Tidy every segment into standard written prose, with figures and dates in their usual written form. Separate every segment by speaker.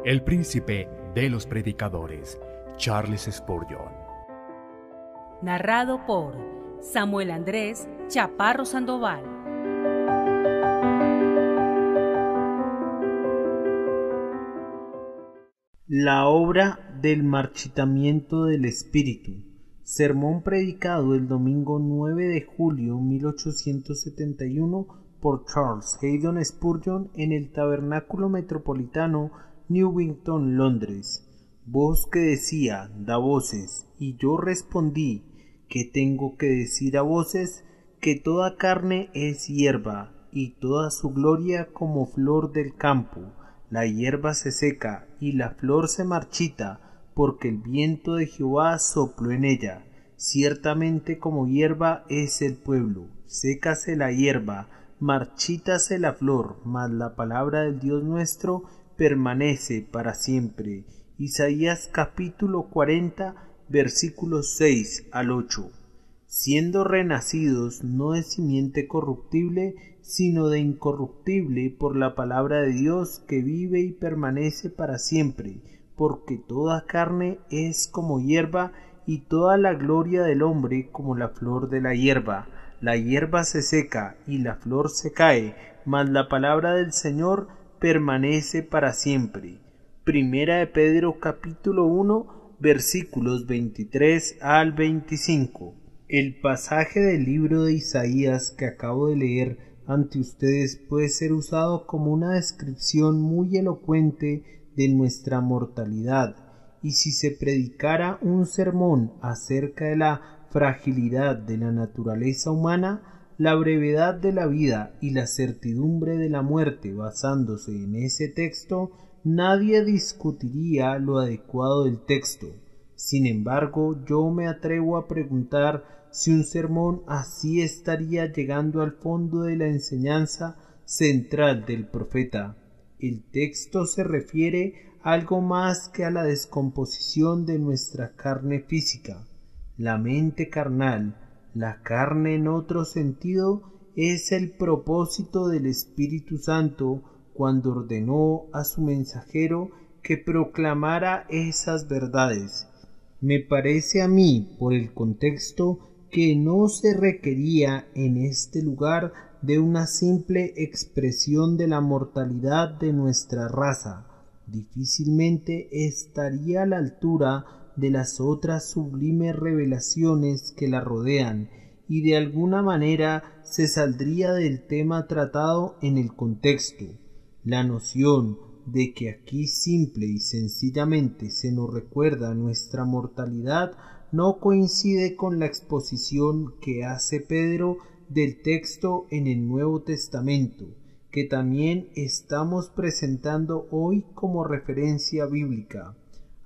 Speaker 1: El príncipe de los predicadores, Charles Spurgeon.
Speaker 2: Narrado por Samuel Andrés Chaparro Sandoval.
Speaker 3: La obra del marchitamiento del espíritu. Sermón predicado el domingo 9 de julio 1871 por Charles Haddon Spurgeon en el Tabernáculo Metropolitano, Newington, Londres. Voz que decía, da voces, y yo respondí, ¿qué tengo que decir a voces? Que toda carne es hierba, y toda su gloria como flor del campo. La hierba se seca, y la flor se marchita, porque el viento de Jehová sopló en ella. Ciertamente como hierba es el pueblo, sécase la hierba, marchítase la flor, mas la palabra del Dios nuestro permanece para siempre. Isaías capítulo 40, versículos 6 al 8. Siendo renacidos no de simiente corruptible, sino de incorruptible por la palabra de Dios que vive y permanece para siempre, porque toda carne es como hierba, y toda la gloria del hombre como la flor de la hierba. La hierba se seca y la flor se cae, mas la palabra del Señor permanece para siempre. Primera de Pedro capítulo 1, versículos 23 al 25. El pasaje del libro de Isaías que acabo de leer ante ustedes puede ser usado como una descripción muy elocuente de nuestra mortalidad, y si se predicara un sermón acerca de la fragilidad de la naturaleza humana, la brevedad de la vida y la certidumbre de la muerte basándose en ese texto, nadie discutiría lo adecuado del texto. Sin embargo, yo me atrevo a preguntar si un sermón así estaría llegando al fondo de la enseñanza central del profeta. El texto se refiere a algo más que a la descomposición de nuestra carne física. La mente carnal, la carne en otro sentido, es el propósito del Espíritu Santo cuando ordenó a su mensajero que proclamara esas verdades. Me parece a mí, por el contexto, que no se requería en este lugar de una simple expresión de la mortalidad de nuestra raza. Difícilmente estaría a la altura de las otras sublimes revelaciones que la rodean, y de alguna manera se saldría del tema tratado en el contexto. La noción de que aquí simple y sencillamente se nos recuerda nuestra mortalidad no coincide con la exposición que hace Pedro del texto en el Nuevo Testamento, que también estamos presentando hoy como referencia bíblica.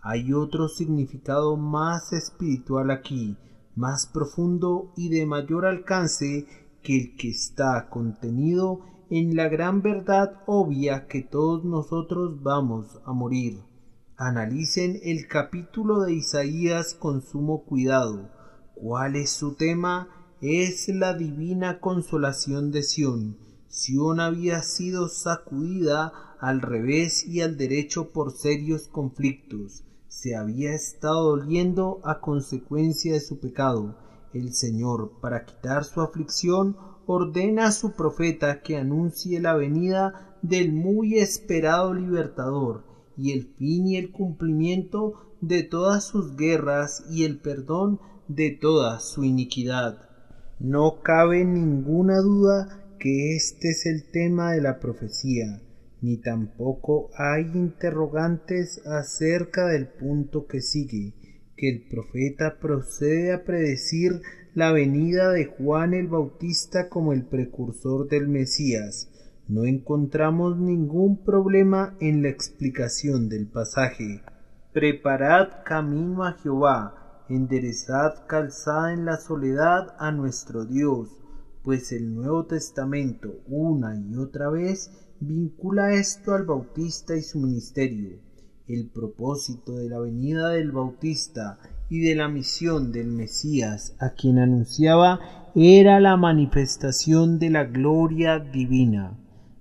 Speaker 3: Hay otro significado más espiritual aquí, más profundo y de mayor alcance que el que está contenido en la gran verdad obvia que todos nosotros vamos a morir. Analicen el capítulo de Isaías con sumo cuidado. ¿Cuál es su tema? Es la divina consolación de Sión. Sión había sido sacudida al revés y al derecho por serios conflictos. Se había estado doliendo a consecuencia de su pecado. El Señor, para quitar su aflicción, ordena a su profeta que anuncie la venida del muy esperado libertador, y el fin y el cumplimiento de todas sus guerras y el perdón de toda su iniquidad. No cabe ninguna duda que este es el tema de la profecía, ni tampoco hay interrogantes acerca del punto que sigue, que el profeta procede a predecir la venida de Juan el Bautista como el precursor del Mesías. No encontramos ningún problema en la explicación del pasaje. Preparad camino a Jehová, enderezad calzada en la soledad a nuestro Dios, pues el Nuevo Testamento una y otra vez vincula esto al Bautista y su ministerio. El propósito de la venida del Bautista y de la misión del Mesías a quien anunciaba era la manifestación de la gloria divina.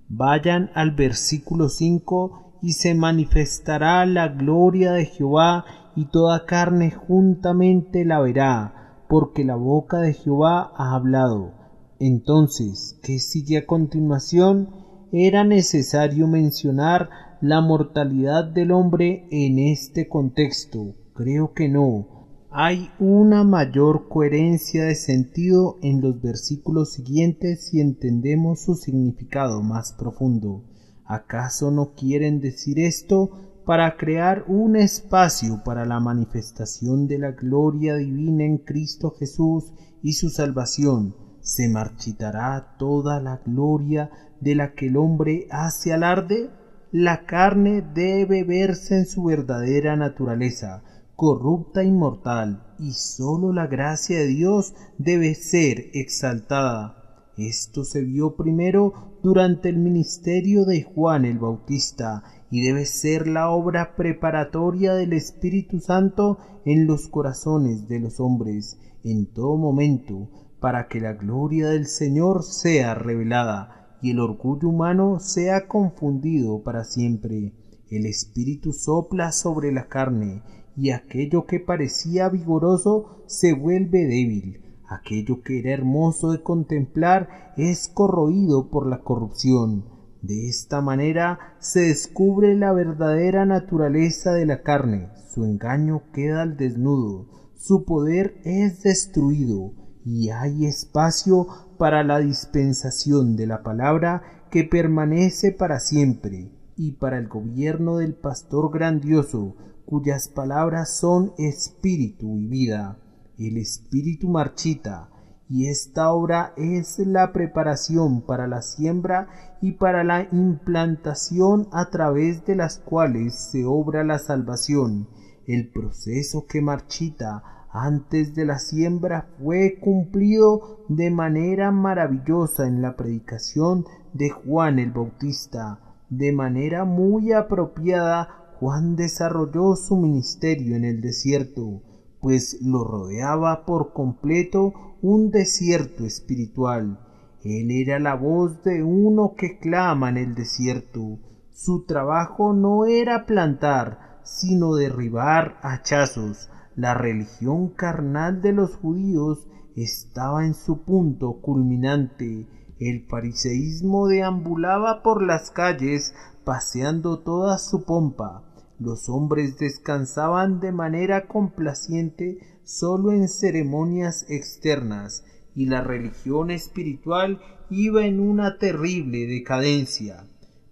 Speaker 3: Vayan al versículo 5 y se manifestará la gloria de Jehová, y toda carne juntamente la verá, porque la boca de Jehová ha hablado. Entonces, ¿qué sigue a continuación? ¿Era necesario mencionar la mortalidad del hombre en este contexto? Creo que no. Hay una mayor coherencia de sentido en los versículos siguientes si entendemos su significado más profundo. ¿Acaso no quieren decir esto para crear un espacio para la manifestación de la gloria divina en Cristo Jesús y su salvación? ¿Se marchitará toda la gloria de la que el hombre hace alarde? La carne debe verse en su verdadera naturaleza, corrupta y mortal, y sólo la gracia de Dios debe ser exaltada. Esto se vio primero durante el ministerio de Juan el Bautista, y debe ser la obra preparatoria del Espíritu Santo en los corazones de los hombres, en todo momento, para que la gloria del Señor sea revelada, y el orgullo humano sea confundido para siempre. El Espíritu sopla sobre la carne, y aquello que parecía vigoroso se vuelve débil. Aquello que era hermoso de contemplar es corroído por la corrupción. De esta manera se descubre la verdadera naturaleza de la carne. Su engaño queda al desnudo, su poder es destruido, y hay espacio para la dispensación de la palabra que permanece para siempre, y para el gobierno del pastor grandioso, cuyas palabras son espíritu y vida. El espíritu marchita, y esta obra es la preparación para la siembra y para la implantación a través de las cuales se obra la salvación. El proceso que marchita antes de la siembra fue cumplido de manera maravillosa en la predicación de Juan el Bautista. De manera muy apropiada, Juan desarrolló su ministerio en el desierto, pues lo rodeaba por completo un desierto espiritual. Él era la voz de uno que clama en el desierto. Su trabajo no era plantar, sino derribar hachazos. La religión carnal de los judíos estaba en su punto culminante. El fariseísmo deambulaba por las calles, paseando toda su pompa. Los hombres descansaban de manera complaciente solo en ceremonias externas, y la religión espiritual iba en una terrible decadencia.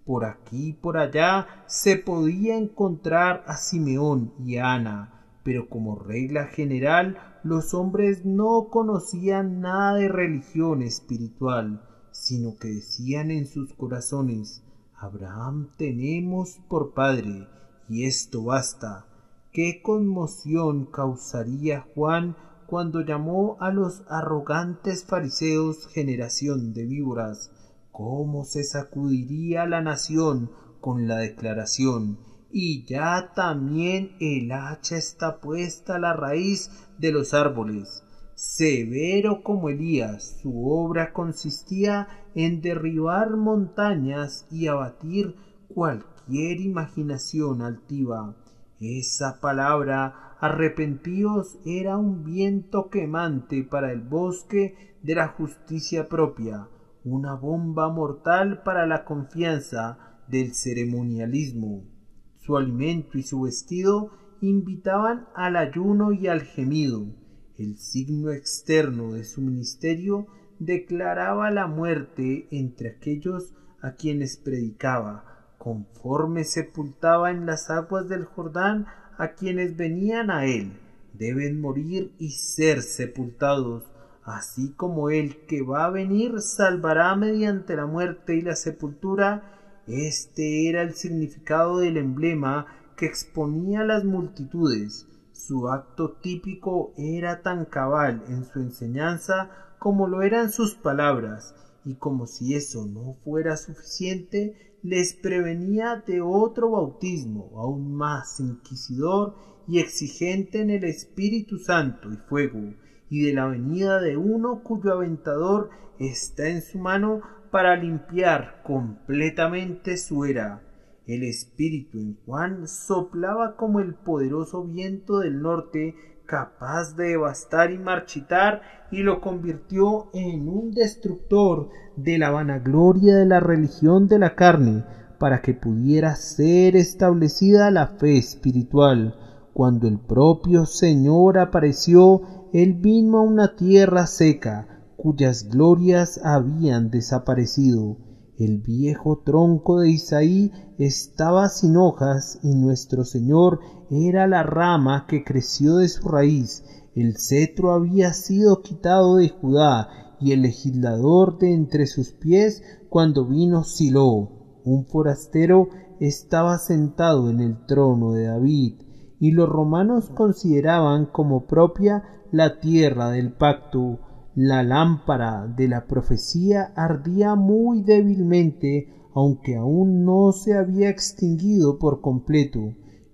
Speaker 3: Por aquí y por allá se podía encontrar a Simeón y a Ana, pero como regla general los hombres no conocían nada de religión espiritual, sino que decían en sus corazones: Abraham tenemos por padre, y esto basta. ¿Qué conmoción causaría Juan cuando llamó a los arrogantes fariseos generación de víboras? ¿Cómo se sacudiría la nación con la declaración: y ya también el hacha está puesta a la raíz de los árboles? Severo como Elías, su obra consistía en derribar montañas y abatir cualquier imaginación altiva. Esa palabra, arrepentíos, era un viento quemante para el bosque de la justicia propia, una bomba mortal para la confianza del ceremonialismo. Su alimento y su vestido invitaban al ayuno y al gemido. El signo externo de su ministerio declaraba la muerte entre aquellos a quienes predicaba, conforme sepultaba en las aguas del Jordán a quienes venían a él. Deben morir y ser sepultados, así como el que va a venir salvará mediante la muerte y la sepultura. Este era el significado del emblema que exponía a las multitudes. Su acto típico era tan cabal en su enseñanza como lo eran sus palabras, y como si eso no fuera suficiente, les prevenía de otro bautismo aún más inquisidor y exigente en el Espíritu Santo y fuego, y de la venida de uno cuyo aventador está en su mano para limpiar completamente su era. El espíritu en Juan soplaba como el poderoso viento del norte, capaz de devastar y marchitar, y lo convirtió en un destructor de la vanagloria de la religión de la carne, para que pudiera ser establecida la fe espiritual. Cuando el propio Señor apareció, Él vino a una tierra seca, cuyas glorias habían desaparecido. El viejo tronco de Isaí estaba sin hojas, y nuestro Señor era la rama que creció de su raíz. El cetro había sido quitado de Judá, y el legislador de entre sus pies, cuando vino Silo. Un forastero estaba sentado en el trono de David, y los romanos consideraban como propia la tierra del pacto. La lámpara de la profecía ardía muy débilmente, aunque aún no se había extinguido por completo.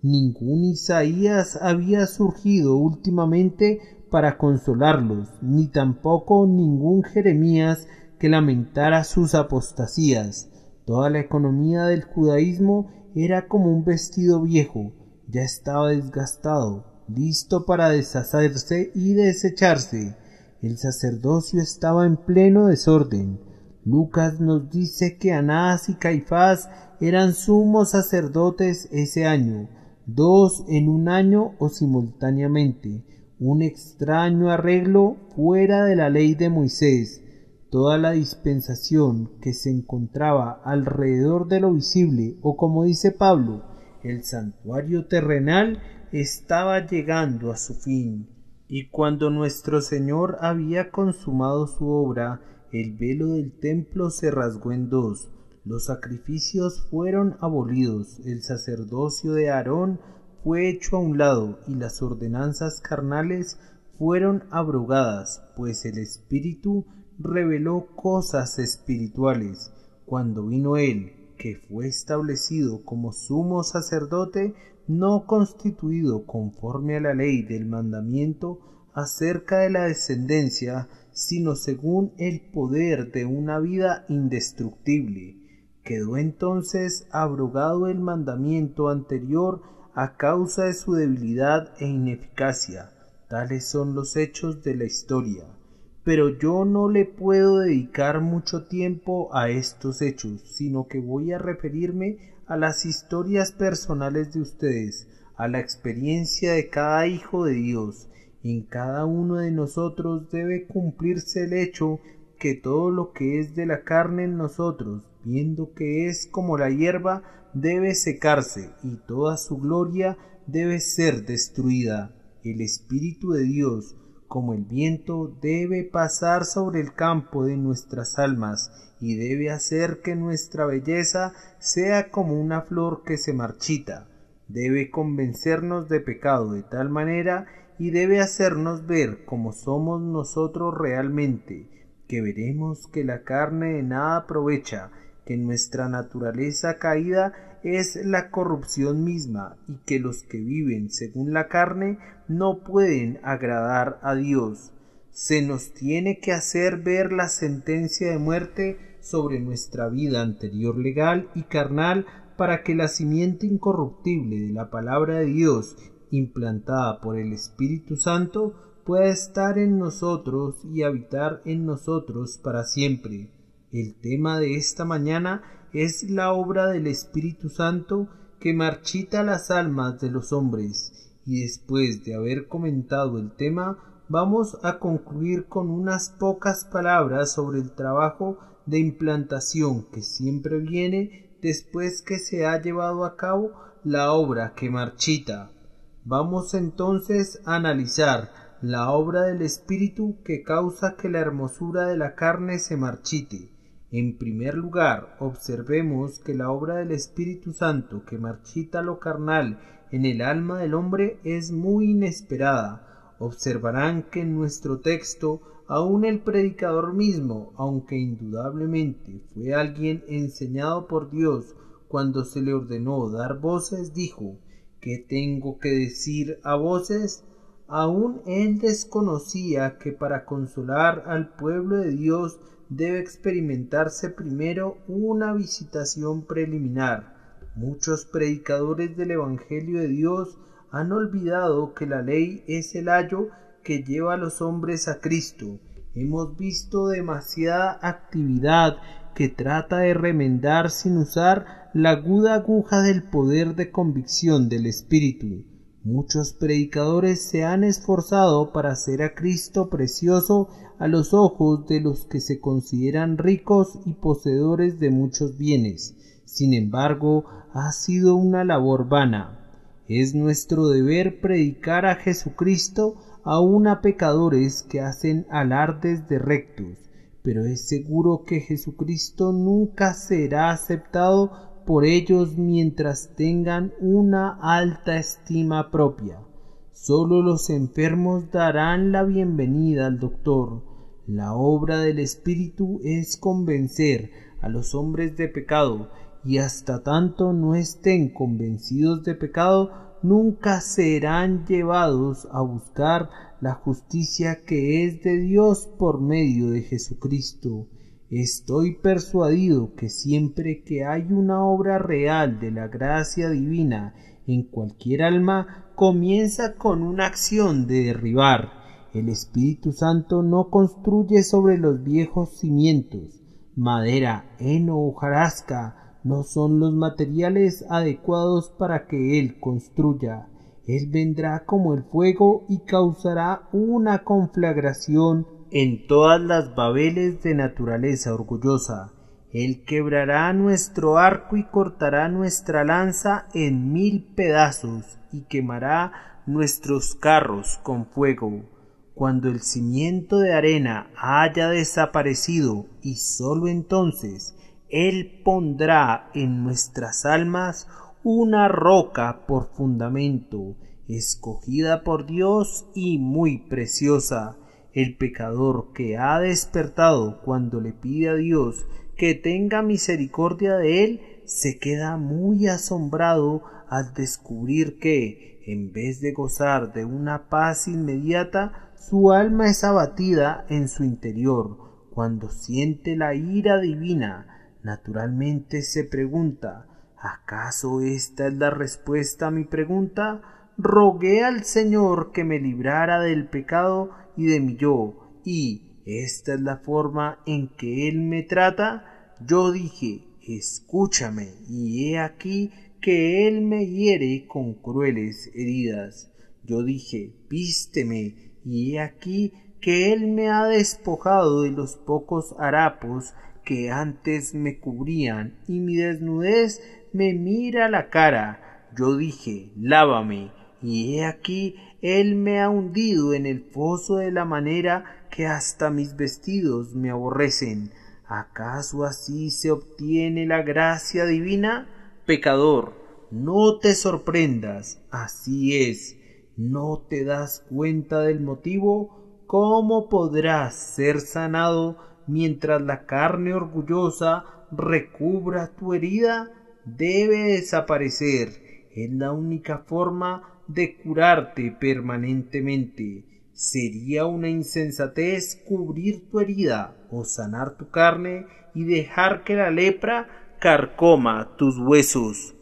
Speaker 3: Ningún Isaías había surgido últimamente para consolarlos, ni tampoco ningún Jeremías que lamentara sus apostasías. Toda la economía del judaísmo era como un vestido viejo, ya estaba desgastado, listo para deshacerse y desecharse. El sacerdocio estaba en pleno desorden. Lucas nos dice que Anás y Caifás eran sumos sacerdotes ese año, 2 en un año o simultáneamente, un extraño arreglo fuera de la ley de Moisés. Toda la dispensación que se encontraba alrededor de lo visible, o como dice Pablo, el santuario terrenal, estaba llegando a su fin. Y cuando nuestro Señor había consumado su obra, el velo del templo se rasgó en dos, los sacrificios fueron abolidos, el sacerdocio de Aarón fue hecho a un lado, y las ordenanzas carnales fueron abrogadas, pues el Espíritu reveló cosas espirituales. Cuando vino Él, que fue establecido como sumo sacerdote, no constituido conforme a la ley del mandamiento acerca de la descendencia, sino según el poder de una vida indestructible. Quedó entonces abrogado el mandamiento anterior a causa de su debilidad e ineficacia. Tales son los hechos de la historia. Pero yo no le puedo dedicar mucho tiempo a estos hechos, sino que voy a referirme a las historias personales de ustedes, a la experiencia de cada hijo de Dios. En cada uno de nosotros debe cumplirse el hecho que todo lo que es de la carne en nosotros, viendo que es como la hierba, debe secarse, y toda su gloria debe ser destruida. El Espíritu de Dios, como el viento, debe pasar sobre el campo de nuestras almas, y debe hacer que nuestra belleza sea como una flor que se marchita. Debe convencernos de pecado de tal manera, y debe hacernos ver como somos nosotros realmente, que veremos que la carne de nada aprovecha, que nuestra naturaleza caída es la corrupción misma, y que los que viven según la carne no pueden agradar a Dios. Se nos tiene que hacer ver la sentencia de muerte sobre nuestra vida anterior legal y carnal, para que la simiente incorruptible de la palabra de Dios, implantada por el Espíritu Santo, pueda estar en nosotros y habitar en nosotros para siempre. El tema de esta mañana es la obra del Espíritu Santo que marchita las almas de los hombres, y después de haber comentado el tema, vamos a concluir con unas pocas palabras sobre el trabajo de implantación que siempre viene después que se ha llevado a cabo la obra que marchita. Vamos entonces a analizar la obra del Espíritu que causa que la hermosura de la carne se marchite. En primer lugar, observemos que la obra del Espíritu Santo que marchita lo carnal en el alma del hombre es muy inesperada. Observarán que en nuestro texto, aun el predicador mismo, aunque indudablemente fue alguien enseñado por Dios, cuando se le ordenó dar voces, dijo: ¿qué tengo que decir a voces? Aún él desconocía que para consolar al pueblo de Dios debe experimentarse primero una visitación preliminar. Muchos predicadores del Evangelio de Dios han olvidado que la ley es el ayo que lleva a los hombres a Cristo. Hemos visto demasiada actividad que trata de remendar sin usar la aguda aguja del poder de convicción del Espíritu. Muchos predicadores se han esforzado para hacer a Cristo precioso a los ojos de los que se consideran ricos y poseedores de muchos bienes. Sin embargo, ha sido una labor vana. Es nuestro deber predicar a Jesucristo aun a pecadores que hacen alardes de rectos, pero es seguro que Jesucristo nunca será aceptado por ellos mientras tengan una alta estima propia. Solo los enfermos darán la bienvenida al doctor. La obra del Espíritu es convencer a los hombres de pecado, y hasta tanto no estén convencidos de pecado, nunca serán llevados a buscar la justicia que es de Dios por medio de Jesucristo. Estoy persuadido que siempre que hay una obra real de la gracia divina en cualquier alma, comienza con una acción de derribar. El Espíritu Santo no construye sobre los viejos cimientos. Madera, heno o hojarasca no son los materiales adecuados para que Él construya. Él vendrá como el fuego y causará una conflagración en todas las babeles de naturaleza orgullosa. Él quebrará nuestro arco y cortará nuestra lanza en 1000 pedazos y quemará nuestros carros con fuego. Cuando el cimiento de arena haya desaparecido, y sólo entonces Él pondrá en nuestras almas una roca por fundamento, escogida por Dios y muy preciosa. El pecador que ha despertado cuando le pide a Dios que tenga misericordia de él, se queda muy asombrado al descubrir que, en vez de gozar de una paz inmediata, su alma es abatida en su interior. Cuando siente la ira divina, naturalmente se pregunta: ¿acaso esta es la respuesta a mi pregunta? Rogué al Señor que me librara del pecado y de mi yo, y esta es la forma en que Él me trata. Yo dije: escúchame, y he aquí que Él me hiere con crueles heridas. Yo dije: vísteme, y he aquí que Él me ha despojado de los pocos harapos que antes me cubrían, y mi desnudez me mira la cara. Yo dije: lávame, y he aquí Él me ha hundido en el foso de la manera que hasta mis vestidos me aborrecen. ¿Acaso así se obtiene la gracia divina? Pecador, no te sorprendas, así es. ¿No te das cuenta del motivo? ¿Cómo podrás ser sanado mientras la carne orgullosa recubra tu herida? Debe desaparecer. Es la única forma de curarte permanentemente. Sería una insensatez cubrir tu herida o sanar tu carne y dejar que la lepra carcoma tus huesos.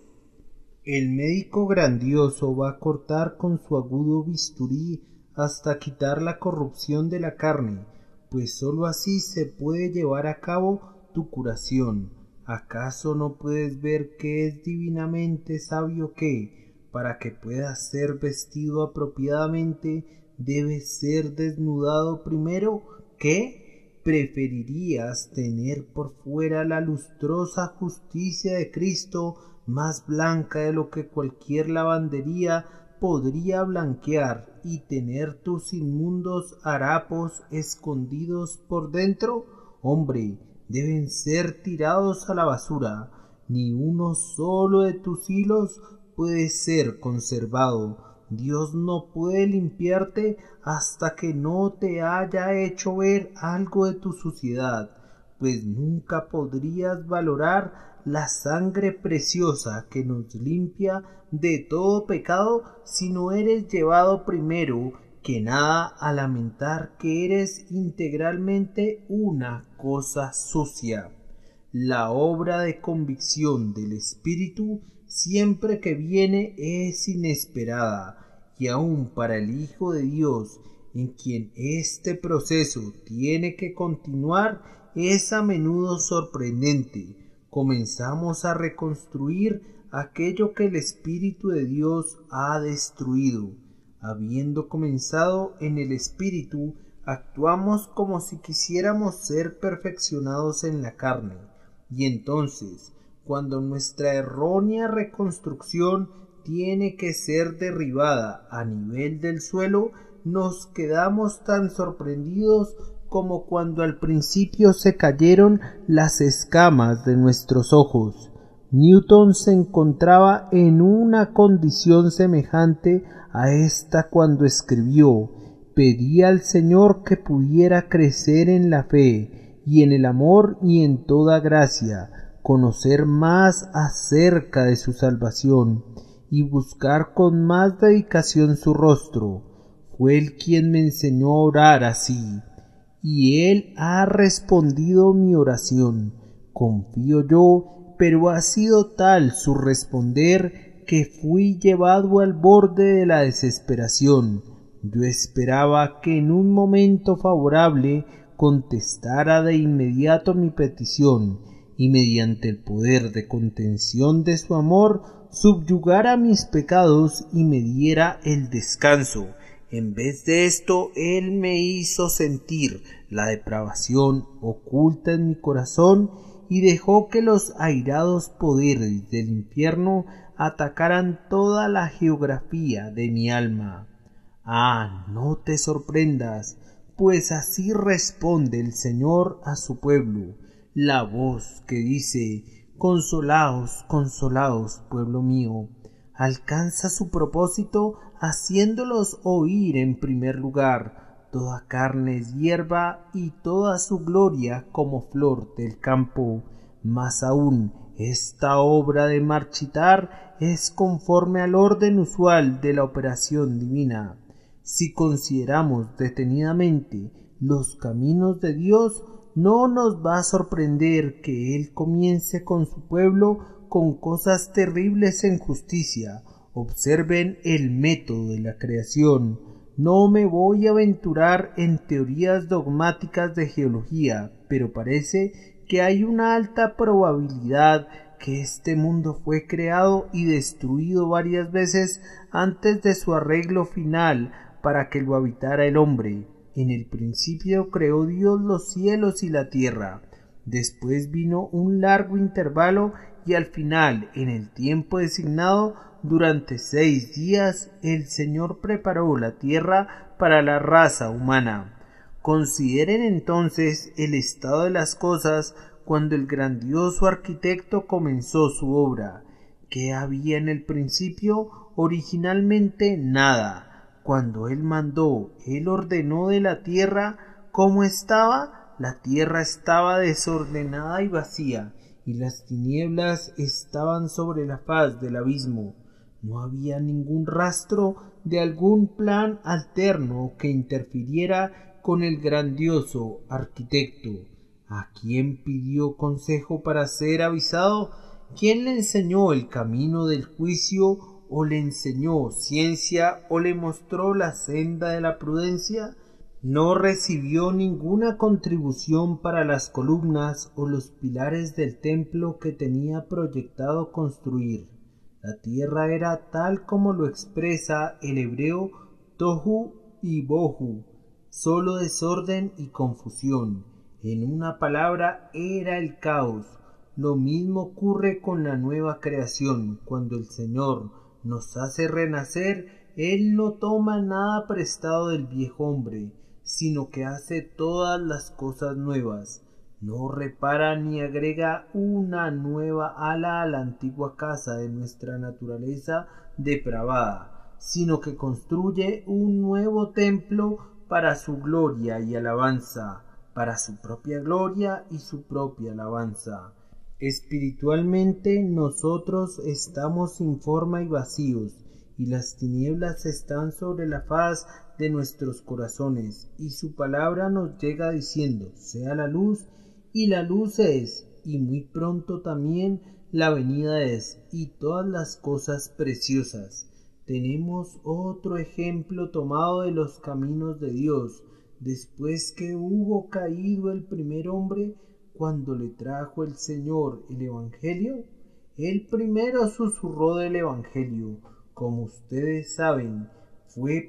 Speaker 3: El médico grandioso va a cortar con su agudo bisturí hasta quitar la corrupción de la carne, pues sólo así se puede llevar a cabo tu curación. ¿Acaso no puedes ver que es divinamente sabio que, para que puedas ser vestido apropiadamente, debes ser desnudado primero? ¿Qué? ¿Preferirías tener por fuera la lustrosa justicia de Cristo, más blanca de lo que cualquier lavandería podría blanquear, y tener tus inmundos harapos escondidos por dentro? Hombre, deben ser tirados a la basura. Ni uno solo de tus hilos puede ser conservado. Dios no puede limpiarte hasta que no te haya hecho ver algo de tu suciedad, pues nunca podrías valorar la sangre preciosa que nos limpia de todo pecado si no eres llevado primero que nada a lamentar que eres integralmente una cosa sucia. La obra de convicción del Espíritu siempre que viene es inesperada, y aun para el Hijo de Dios, en quien este proceso tiene que continuar, es a menudo sorprendente. Comenzamos a reconstruir aquello que el Espíritu de Dios ha destruido. Habiendo comenzado en el Espíritu, actuamos como si quisiéramos ser perfeccionados en la carne, y entonces, cuando nuestra errónea reconstrucción tiene que ser derribada a nivel del suelo, nos quedamos tan sorprendidos como cuando al principio se cayeron las escamas de nuestros ojos. Newton se encontraba en una condición semejante a esta cuando escribió: «Pedí al Señor que pudiera crecer en la fe, y en el amor y en toda gracia, conocer más acerca de su salvación, y buscar con más dedicación su rostro». Fue Él quien me enseñó a orar así, y Él ha respondido mi oración. Confío yo, pero ha sido tal su responder que fui llevado al borde de la desesperación. Yo esperaba que en un momento favorable contestara de inmediato mi petición, y mediante el poder de contención de su amor subyugara mis pecados y me diera el descanso. En vez de esto, Él me hizo sentir la depravación oculta en mi corazón y dejó que los airados poderes del infierno atacaran toda la geografía de mi alma. Ah, no te sorprendas, pues así responde el Señor a su pueblo, la voz que dice: «Consolaos, consolaos, pueblo mío», alcanza su propósito haciéndolos oír en primer lugar: «Toda carne es hierba y toda su gloria como flor del campo». Más aún, esta obra de marchitar es conforme al orden usual de la operación divina. Si consideramos detenidamente los caminos de Dios, no nos va a sorprender que Él comience con su pueblo con cosas terribles en justicia. Observen el método de la creación. No me voy a aventurar en teorías dogmáticas de geología, pero parece que hay una alta probabilidad que este mundo fue creado y destruido varias veces antes de su arreglo final para que lo habitara el hombre. En el principio creó Dios los cielos y la tierra. Después vino un largo intervalo y al final, en el tiempo designado, durante 6 días, el Señor preparó la tierra para la raza humana. Consideren entonces el estado de las cosas cuando el grandioso arquitecto comenzó su obra. ¿Qué había en el principio? Originalmente nada. Cuando Él mandó, Él ordenó de la tierra cómo estaba. La tierra estaba desordenada y vacía, y las tinieblas estaban sobre la faz del abismo. No había ningún rastro de algún plan alterno que interfiriera con el grandioso arquitecto. ¿A quién pidió consejo para ser avisado? ¿Quién le enseñó el camino del juicio, o le enseñó ciencia, o le mostró la senda de la prudencia? No recibió ninguna contribución para las columnas o los pilares del templo que tenía proyectado construir. La tierra era tal como lo expresa el hebreo tohu y bohu, solo desorden y confusión. En una palabra, era el caos. Lo mismo ocurre con la nueva creación. Cuando el Señor nos hace renacer, Él no toma nada prestado del viejo hombre, sino que hace todas las cosas nuevas. No repara ni agrega una nueva ala a la antigua casa de nuestra naturaleza depravada, sino que construye un nuevo templo para su gloria y alabanza, para su propia gloria y su propia alabanza. Espiritualmente nosotros estamos sin forma y vacíos, y las tinieblas están sobre la faz de nuestros corazones, y su palabra nos llega diciendo: sea la luz, y la luz es, y muy pronto también la venida es y todas las cosas preciosas. Tenemos otro ejemplo tomado de los caminos de Dios. Después que hubo caído el primer hombre, cuando le trajo el Señor el Evangelio, él primero susurró del Evangelio, como ustedes saben,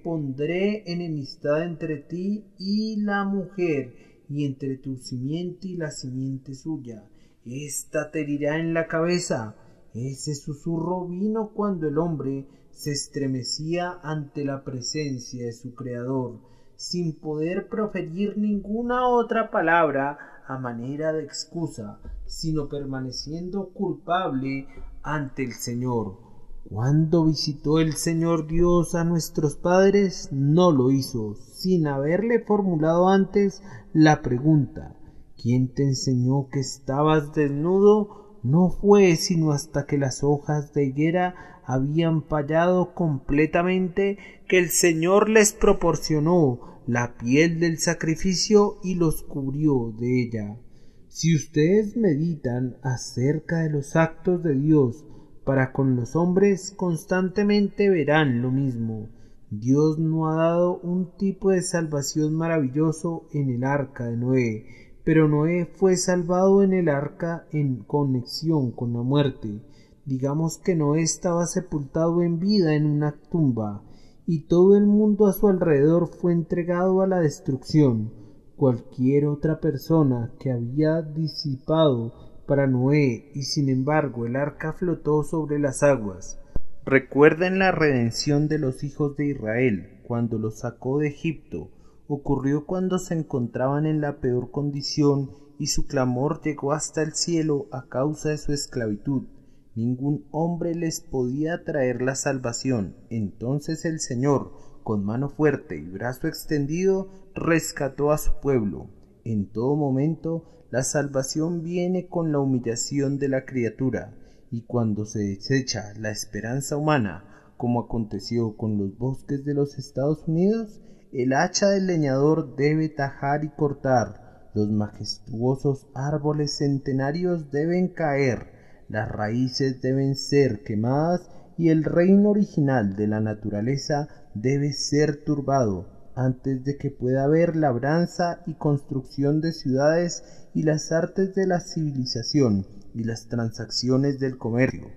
Speaker 3: pondré enemistad entre ti y la mujer, y entre tu simiente y la simiente suya. Esta te herirá en la cabeza. Ese susurro vino cuando el hombre se estremecía ante la presencia de su Creador, sin poder proferir ninguna otra palabra a manera de excusa, sino permaneciendo culpable ante el Señor. Cuando visitó el Señor Dios a nuestros padres, no lo hizo sin haberle formulado antes la pregunta: ¿quién te enseñó que estabas desnudo? No fue sino hasta que las hojas de higuera habían fallado completamente que el Señor les proporcionó la piel del sacrificio y los cubrió de ella. Si ustedes meditan acerca de los actos de Dios para con los hombres, constantemente verán lo mismo. Dios no ha dado un tipo de salvación maravilloso en el arca de Noé, pero Noé fue salvado en el arca en conexión con la muerte. Digamos que Noé estaba sepultado en vida en una tumba, y todo el mundo a su alrededor fue entregado a la destrucción. Cualquier otra persona que había disipado para Noé, y sin embargo el arca flotó sobre las aguas. Recuerden la redención de los hijos de Israel cuando los sacó de Egipto. Ocurrió cuando se encontraban en la peor condición y su clamor llegó hasta el cielo a causa de su esclavitud. Ningún hombre les podía traer la salvación. Entonces el Señor, con mano fuerte y brazo extendido, rescató a su pueblo. En todo momento, la salvación viene con la humillación de la criatura, y cuando se desecha la esperanza humana, como aconteció con los bosques de los Estados Unidos, el hacha del leñador debe tajar y cortar, los majestuosos árboles centenarios deben caer, las raíces deben ser quemadas y el reino original de la naturaleza debe ser turbado antes de que pueda haber labranza y construcción de ciudades y las artes de la civilización y las transacciones del comercio.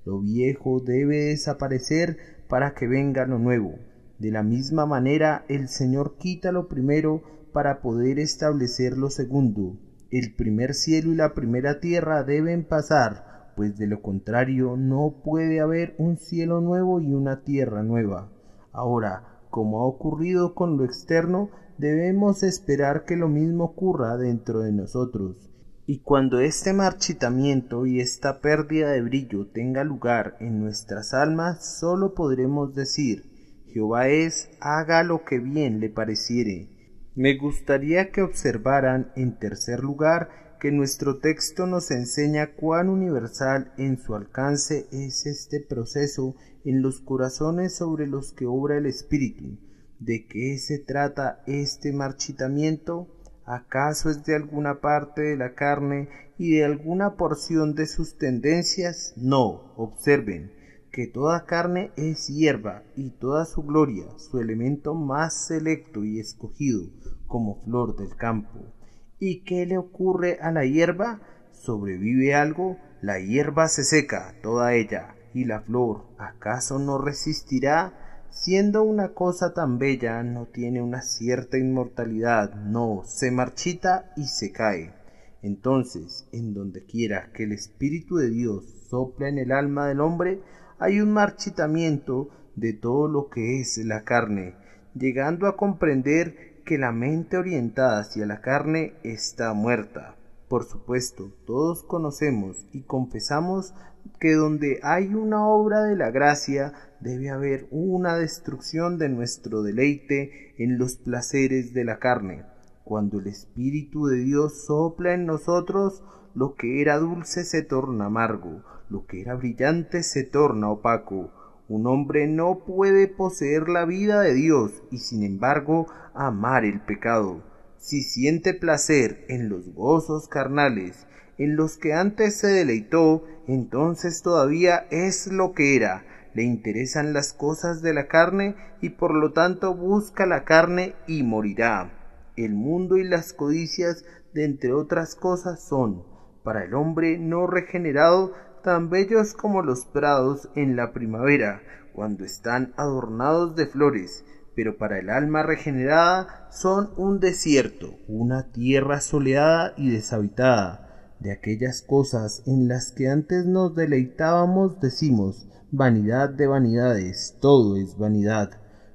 Speaker 3: Lo viejo debe desaparecer para que venga lo nuevo. De la misma manera, el Señor quita lo primero para poder establecer lo segundo. El primer cielo y la primera tierra deben pasar, pues de lo contrario no puede haber un cielo nuevo y una tierra nueva. Ahora, como ha ocurrido con lo externo, debemos esperar que lo mismo ocurra dentro de nosotros. Y cuando este marchitamiento y esta pérdida de brillo tenga lugar en nuestras almas, sólo podremos decir: Jehová es, haga lo que bien le pareciere. Me gustaría que observaran, en tercer lugar, que nuestro texto nos enseña cuán universal en su alcance es este proceso en los corazones sobre los que obra el Espíritu. ¿De qué se trata este marchitamiento? ¿Acaso es de alguna parte de la carne y de alguna porción de sus tendencias? No, observen que toda carne es hierba y toda su gloria, su elemento más selecto y escogido, como flor del campo. ¿Y qué le ocurre a la hierba? ¿Sobrevive algo? La hierba se seca, toda ella, y la flor, ¿acaso no resistirá? Siendo una cosa tan bella, no tiene una cierta inmortalidad, no, se marchita y se cae. Entonces, en donde quiera que el Espíritu de Dios sopla en el alma del hombre, hay un marchitamiento de todo lo que es la carne, llegando a comprender que la mente orientada hacia la carne está muerta. Por supuesto, todos conocemos y confesamos que donde hay una obra de la gracia, debe haber una destrucción de nuestro deleite en los placeres de la carne. Cuando el Espíritu de Dios sopla en nosotros, lo que era dulce se torna amargo, lo que era brillante se torna opaco. Un hombre no puede poseer la vida de Dios y sin embargo amar el pecado. Si siente placer en los gozos carnales, en los que antes se deleitó, entonces todavía es lo que era. Le interesan las cosas de la carne y por lo tanto busca la carne y morirá. El mundo y las codicias, de entre otras cosas, son, para el hombre no regenerado, tan bellos como los prados en la primavera, cuando están adornados de flores, pero para el alma regenerada son un desierto, una tierra soleada y deshabitada. De aquellas cosas en las que antes nos deleitábamos decimos, vanidad de vanidades, todo es vanidad.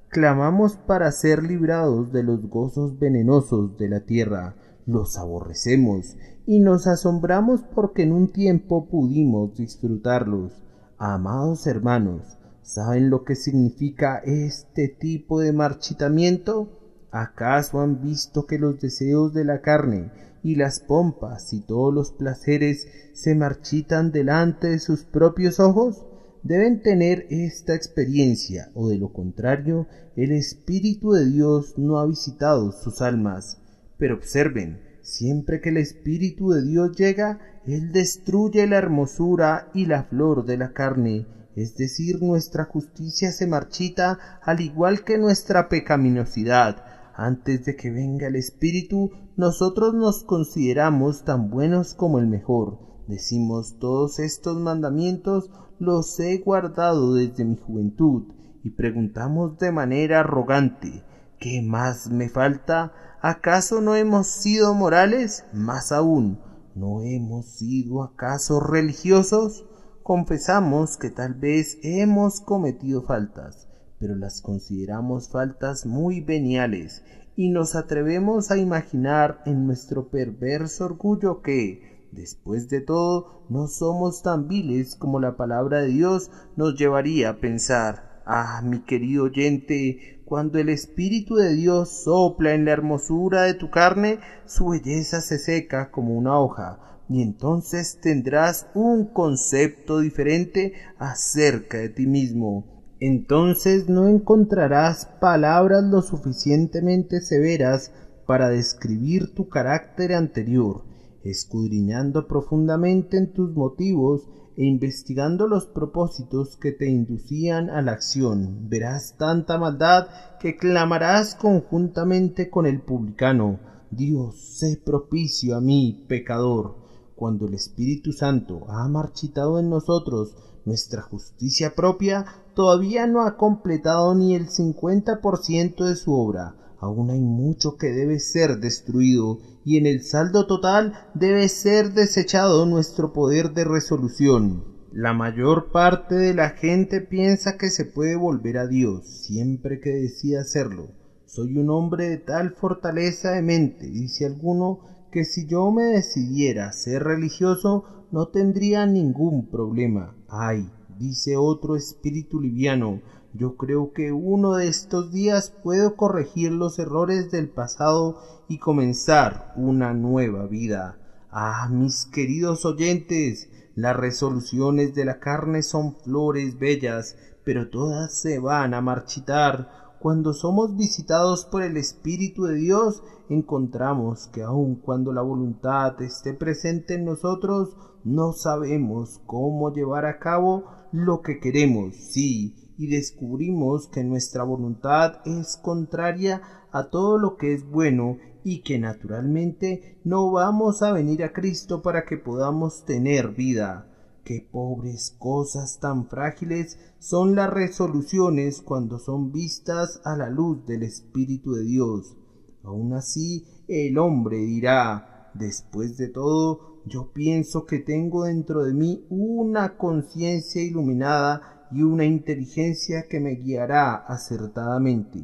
Speaker 3: Clamamos para ser librados de los gozos venenosos de la tierra, los aborrecemos y nos asombramos porque en un tiempo pudimos disfrutarlos. Amados hermanos, ¿saben lo que significa este tipo de marchitamiento? ¿Acaso han visto que los deseos de la carne y las pompas y todos los placeres se marchitan delante de sus propios ojos? Deben tener esta experiencia, o de lo contrario, el Espíritu de Dios no ha visitado sus almas. Pero observen, siempre que el Espíritu de Dios llega, Él destruye la hermosura y la flor de la carne, es decir, nuestra justicia se marchita al igual que nuestra pecaminosidad. Antes de que venga el Espíritu, nosotros nos consideramos tan buenos como el mejor. Decimos, todos estos mandamientos los he guardado desde mi juventud, y preguntamos de manera arrogante, ¿qué más me falta? ¿Acaso no hemos sido morales? Más aún, ¿no hemos sido acaso religiosos? Confesamos que tal vez hemos cometido faltas, pero las consideramos faltas muy veniales, y nos atrevemos a imaginar en nuestro perverso orgullo que, después de todo, no somos tan viles como la palabra de Dios nos llevaría a pensar. Ah, mi querido oyente, cuando el Espíritu de Dios sopla en la hermosura de tu carne, su belleza se seca como una hoja, y entonces tendrás un concepto diferente acerca de ti mismo. Entonces no encontrarás palabras lo suficientemente severas para describir tu carácter anterior. Escudriñando profundamente en tus motivos e investigando los propósitos que te inducían a la acción, verás tanta maldad que clamarás conjuntamente con el publicano, Dios, sé propicio a mí, pecador. Cuando el Espíritu Santo ha marchitado en nosotros nuestra justicia propia, todavía no ha completado ni el 50% de su obra. Aún hay mucho que debe ser destruido, y en el saldo total debe ser desechado nuestro poder de resolución. La mayor parte de la gente piensa que se puede volver a Dios siempre que decida hacerlo. Soy un hombre de tal fortaleza de mente, dice alguno, que si yo me decidiera a ser religioso no tendría ningún problema. Ay, dice otro espíritu liviano, yo creo que uno de estos días puedo corregir los errores del pasado y comenzar una nueva vida. Ah, mis queridos oyentes, las resoluciones de la carne son flores bellas, pero todas se van a marchitar. Cuando somos visitados por el Espíritu de Dios, encontramos que aun cuando la voluntad esté presente en nosotros, no sabemos cómo llevar a cabo lo que queremos, sí, y descubrimos que nuestra voluntad es contraria a todo lo que es bueno y que naturalmente no vamos a venir a Cristo para que podamos tener vida. Qué pobres cosas tan frágiles son las resoluciones cuando son vistas a la luz del Espíritu de Dios. Aun así, el hombre dirá, después de todo, yo pienso que tengo dentro de mí una conciencia iluminada y una inteligencia que me guiará acertadamente.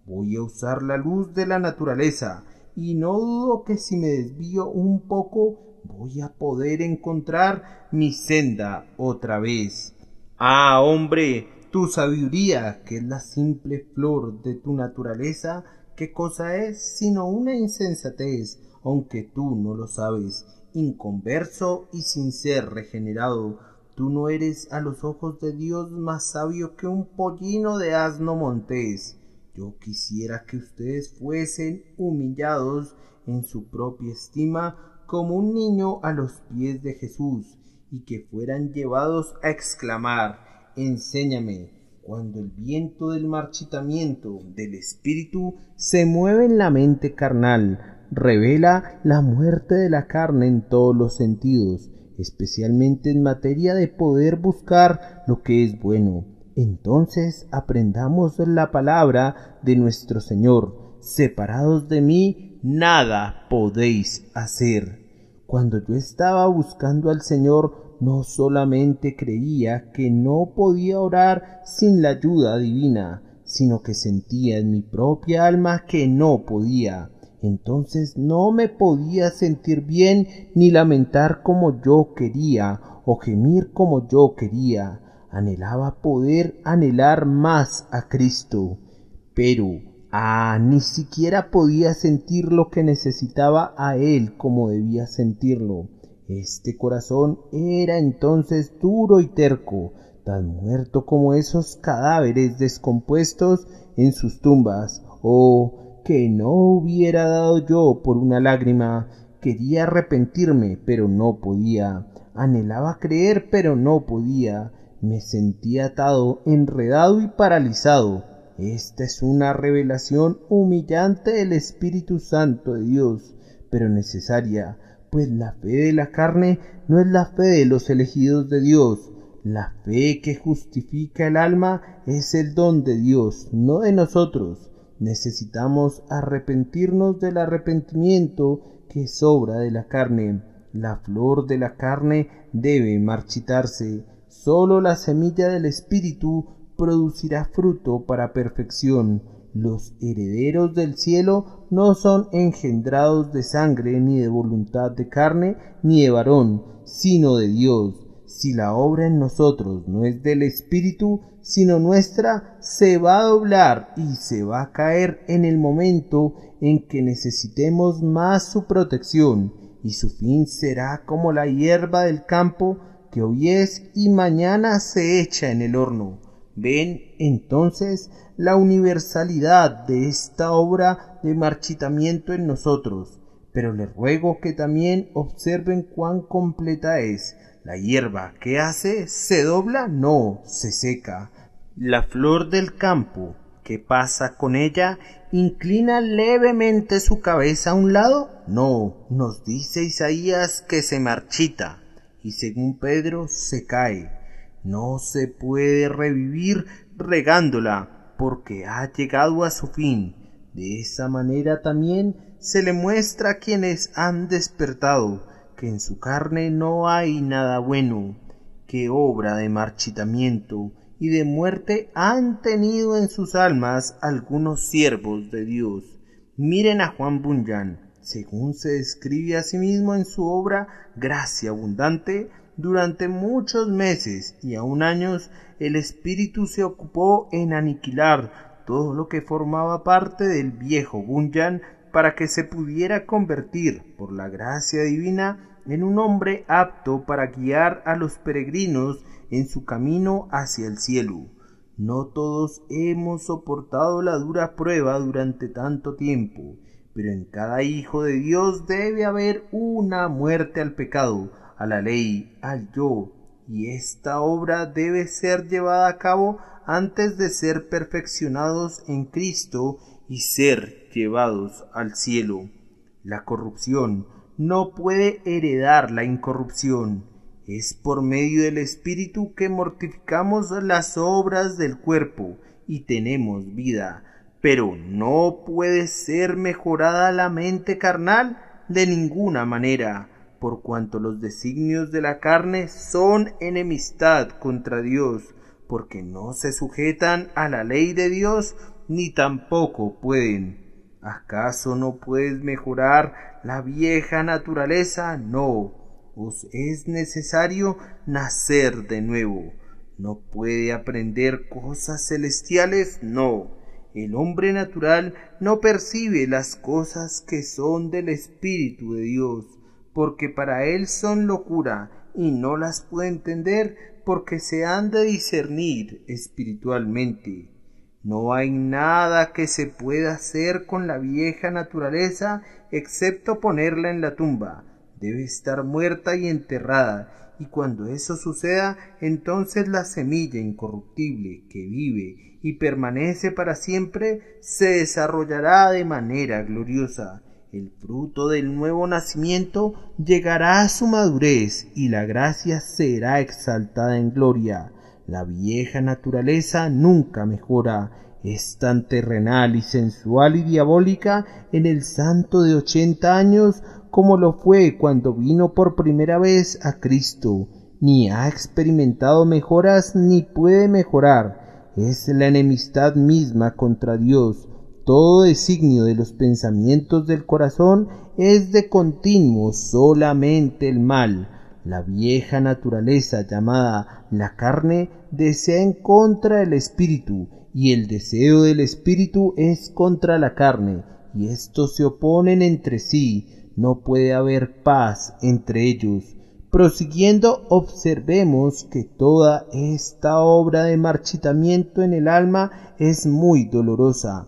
Speaker 3: Voy a usar la luz de la naturaleza, y no dudo que si me desvío un poco, voy a poder encontrar mi senda otra vez. Ah, hombre, tu sabiduría, que es la simple flor de tu naturaleza, ¿qué cosa es sino una insensatez, aunque tú no lo sabes? Inconverso y sin ser regenerado, tú no eres a los ojos de Dios más sabio que un pollino de asno montés. Yo quisiera que ustedes fuesen humillados en su propia estima como un niño a los pies de Jesús, y que fueran llevados a exclamar: enséñame. Cuando el viento del marchitamiento del espíritu se mueve en la mente carnal, revela la muerte de la carne en todos los sentidos, especialmente en materia de poder buscar lo que es bueno. Entonces aprendamos la palabra de nuestro Señor: separados de mí, nada podéis hacer. Cuando yo estaba buscando al Señor, no solamente creía que no podía orar sin la ayuda divina, sino que sentía en mi propia alma que no podía. Entonces no me podía sentir bien ni lamentar como yo quería o gemir como yo quería. Anhelaba poder anhelar más a Cristo, pero ni siquiera podía sentir lo que necesitaba a Él como debía sentirlo. Este corazón era entonces duro y terco, tan muerto como esos cadáveres descompuestos en sus tumbas. Oh, que no hubiera dado yo por una lágrima. Quería arrepentirme, pero no podía. Anhelaba creer, pero no podía. Me sentía atado, enredado y paralizado. Esta es una revelación humillante del Espíritu Santo de Dios, pero necesaria, pues la fe de la carne no es la fe de los elegidos de Dios. La fe que justifica el alma es el don de Dios, no de nosotros. Necesitamos arrepentirnos del arrepentimiento que es obra de la carne. La flor de la carne debe marchitarse. Solo la semilla del Espíritu producirá fruto para perfección. Los herederos del cielo no son engendrados de sangre, ni de voluntad de carne, ni de varón, sino de Dios. Si la obra en nosotros no es del Espíritu, sino nuestra, se va a doblar y se va a caer en el momento en que necesitemos más su protección, y su fin será como la hierba del campo, que hoy es y mañana se echa en el horno. Ven entonces la universalidad de esta obra de marchitamiento en nosotros, pero les ruego que también observen cuán completa es. La hierba, ¿qué hace? ¿Se dobla? No, se seca. La flor del campo, ¿qué pasa con ella? ¿Inclina levemente su cabeza a un lado? No, nos dice Isaías que se marchita, y según Pedro se cae. No se puede revivir regándola, porque ha llegado a su fin. De esa manera también se le muestra a quienes han despertado que en su carne no hay nada bueno, que obra de marchitamiento y de muerte han tenido en sus almas algunos siervos de Dios. Miren a Juan Bunyan, según se describe a sí mismo en su obra Gracia Abundante. Durante muchos meses y aún años, el Espíritu se ocupó en aniquilar todo lo que formaba parte del viejo Bunyan para que se pudiera convertir, por la gracia divina, en un hombre apto para guiar a los peregrinos en su camino hacia el cielo. No todos hemos soportado la dura prueba durante tanto tiempo, pero en cada hijo de Dios debe haber una muerte al pecado, a la ley, al yo, y esta obra debe ser llevada a cabo antes de ser perfeccionados en Cristo y ser llevados al cielo. La corrupción no puede heredar la incorrupción. Es por medio del Espíritu que mortificamos las obras del cuerpo y tenemos vida, pero no puede ser mejorada la mente carnal de ninguna manera, por cuanto los designios de la carne son enemistad contra Dios, porque no se sujetan a la ley de Dios, ni tampoco pueden. ¿Acaso no puedes mejorar la vieja naturaleza? No, os es necesario nacer de nuevo. ¿No puede aprender cosas celestiales? No. El hombre natural no percibe las cosas que son del Espíritu de Dios, porque para él son locura, y no las puede entender porque se han de discernir espiritualmente. No hay nada que se pueda hacer con la vieja naturaleza excepto ponerla en la tumba. debe estar muerta y enterrada, y cuando eso suceda, entonces la semilla incorruptible que vive y permanece para siempre se desarrollará de manera gloriosa. El fruto del nuevo nacimiento llegará a su madurez y la gracia será exaltada en gloria. La vieja naturaleza nunca mejora, es tan terrenal y sensual y diabólica en el santo de 80 años como lo fue cuando vino por primera vez a Cristo. Ni ha experimentado mejoras ni puede mejorar. Es la enemistad misma contra Dios. Todo designio de los pensamientos del corazón es de continuo solamente el mal. La vieja naturaleza llamada la carne desea en contra del espíritu, y el deseo del espíritu es contra la carne, y estos se oponen entre sí. No puede haber paz entre ellos. Prosiguiendo, observemos que toda esta obra de marchitamiento en el alma es muy dolorosa.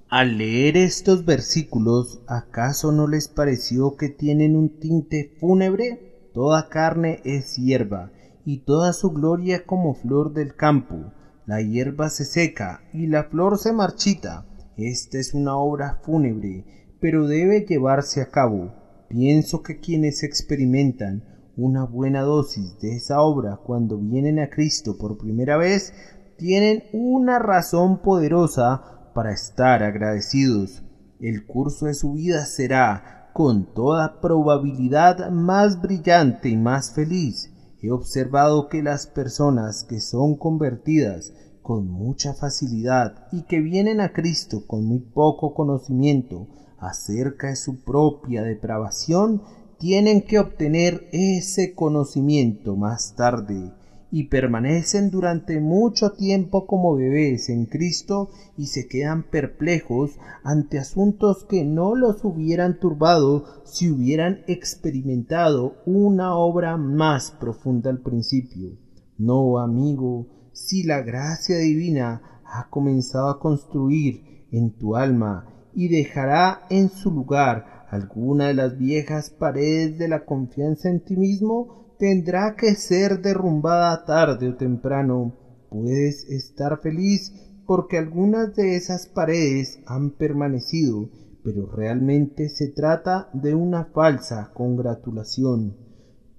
Speaker 3: Al leer estos versículos, ¿acaso no les pareció que tienen un tinte fúnebre? Toda carne es hierba, y toda su gloria como flor del campo. La hierba se seca, y la flor se marchita. Esta es una obra fúnebre, pero debe llevarse a cabo. Pienso que quienes experimentan una buena dosis de esa obra cuando vienen a Cristo por primera vez, tienen una razón poderosa para estar agradecidos. El curso de su vida será, con toda probabilidad, más brillante y más feliz. He observado que las personas que son convertidas con mucha facilidad y que vienen a Cristo con muy poco conocimiento acerca de su propia depravación, tienen que obtener ese conocimiento más tarde, y permanecen durante mucho tiempo como bebés en Cristo y se quedan perplejos ante asuntos que no los hubieran turbado si hubieran experimentado una obra más profunda al principio. No, amigo, si la gracia divina ha comenzado a construir en tu alma y dejará en su lugar alguna de las viejas paredes de la confianza en ti mismo, tendrá que ser derrumbada tarde o temprano. Puedes estar feliz porque algunas de esas paredes han permanecido, pero realmente se trata de una falsa congratulación.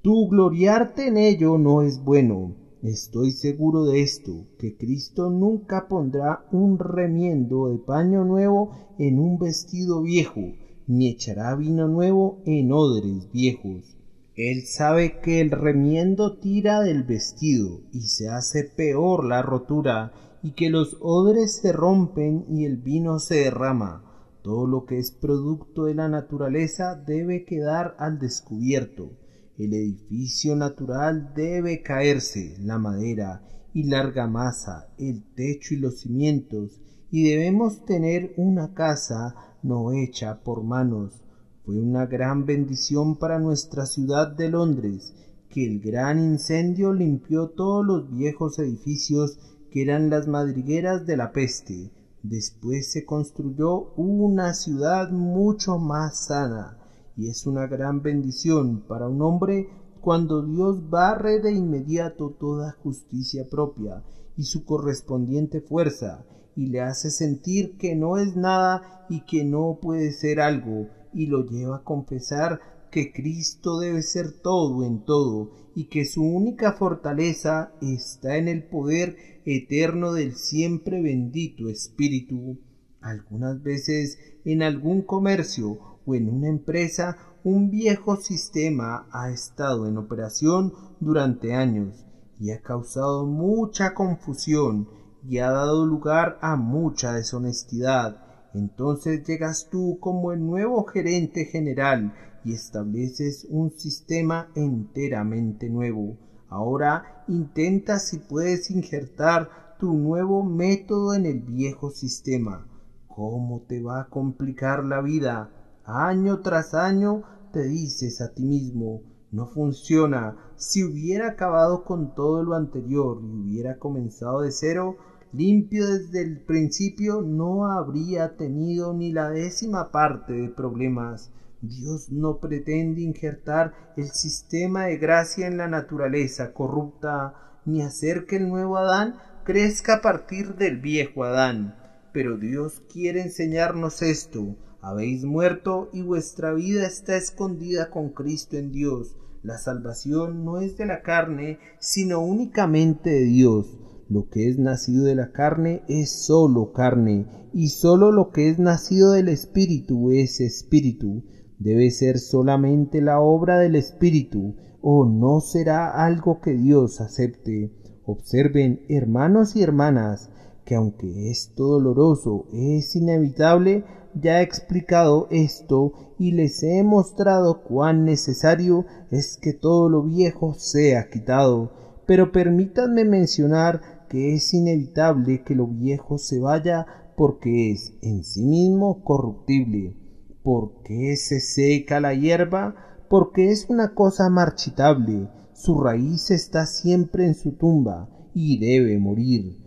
Speaker 3: Tu gloriarte en ello no es bueno. Estoy seguro de esto, que Cristo nunca pondrá un remiendo de paño nuevo en un vestido viejo, ni echará vino nuevo en odres viejos. Él sabe que el remiendo tira del vestido y se hace peor la rotura, y que los odres se rompen y el vino se derrama. Todo lo que es producto de la naturaleza debe quedar al descubierto. El edificio natural debe caerse, la madera y la argamasa, el techo y los cimientos, y debemos tener una casa no hecha por manos. Fue una gran bendición para nuestra ciudad de Londres que el gran incendio limpió todos los viejos edificios que eran las madrigueras de la peste. Después se construyó una ciudad mucho más sana, y es una gran bendición para un hombre cuando Dios barre de inmediato toda justicia propia y su correspondiente fuerza, y le hace sentir que no es nada y que no puede ser algo, y lo lleva a confesar que Cristo debe ser todo en todo, y que su única fortaleza está en el poder eterno del siempre bendito Espíritu. Algunas veces en algún comercio o en una empresa un viejo sistema ha estado en operación durante años y ha causado mucha confusión y ha dado lugar a mucha deshonestidad. Entonces llegas tú como el nuevo gerente general y estableces un sistema enteramente nuevo. Ahora intenta si puedes injertar tu nuevo método en el viejo sistema. ¿Cómo te va a complicar la vida? Año tras año te dices a ti mismo, no funciona. Si hubiera acabado con todo lo anterior y hubiera comenzado de cero, limpio desde el principio, no habría tenido ni la 10ª parte de problemas. Dios no pretende injertar el sistema de gracia en la naturaleza corrupta, ni hacer que el nuevo Adán crezca a partir del viejo Adán. Pero Dios quiere enseñarnos esto: habéis muerto y vuestra vida está escondida con Cristo en Dios. La salvación no es de la carne, sino únicamente de Dios. Lo que es nacido de la carne es solo carne, y solo lo que es nacido del Espíritu es espíritu. Debe ser solamente la obra del Espíritu, o no será algo que Dios acepte. Observen, hermanos y hermanas, que aunque esto doloroso es inevitable, ya he explicado esto y les he mostrado cuán necesario es que todo lo viejo sea quitado. Pero permítanme mencionar que es inevitable que lo viejo se vaya porque es en sí mismo corruptible. ¿Porque se seca la hierba? Porque es una cosa marchitable. Su raíz está siempre en su tumba y debe morir.